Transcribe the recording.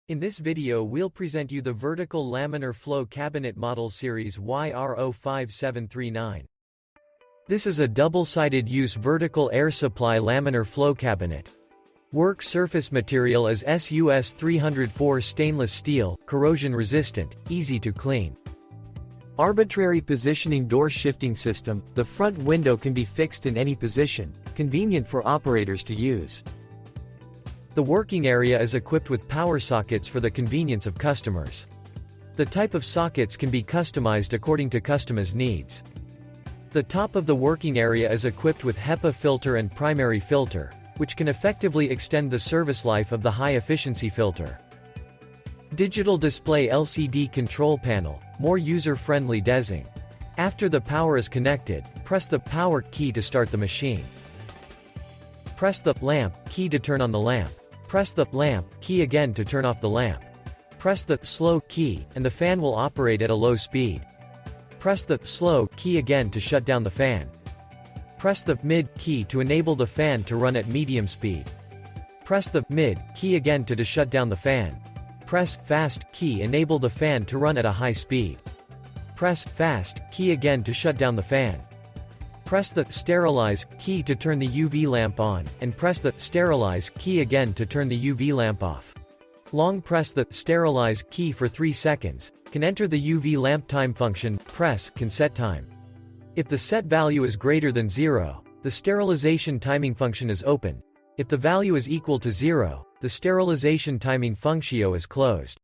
In this video we'll present you the Vertical Laminar Flow Cabinet Model Series YR05739. This is a double-sided use vertical air supply laminar flow cabinet. Work surface material is SUS 304 stainless steel, corrosion-resistant, easy to clean. Arbitrary positioning door shifting system. The front window can be fixed in any position, convenient for operators to use. The working area is equipped with power sockets for the convenience of customers. The type of sockets can be customized according to customer's needs. The top of the working area is equipped with HEPA filter and primary filter, which can effectively extend the service life of the high-efficiency filter. Digital display LCD control panel, more user-friendly design. After the power is connected, press the power key to start the machine. Press the lamp key to turn on the lamp. Press the lamp key again to turn off the lamp. Press the slow key, and the fan will operate at a low speed. Press the slow key again to shut down the fan. Press the mid key to enable the fan to run at medium speed. Press the mid key again to shut down the fan. Press fast key enable the fan to run at a high speed. Press fast key again to shut down the fan. Press the sterilize key to turn the UV lamp on, and press the sterilize key again to turn the UV lamp off. Long press the sterilize key for 3 seconds, can enter the UV lamp time function, press can set time. If the set value is greater than 0, the sterilization timing function is open. If the value is equal to 0, the sterilization timing functio is closed.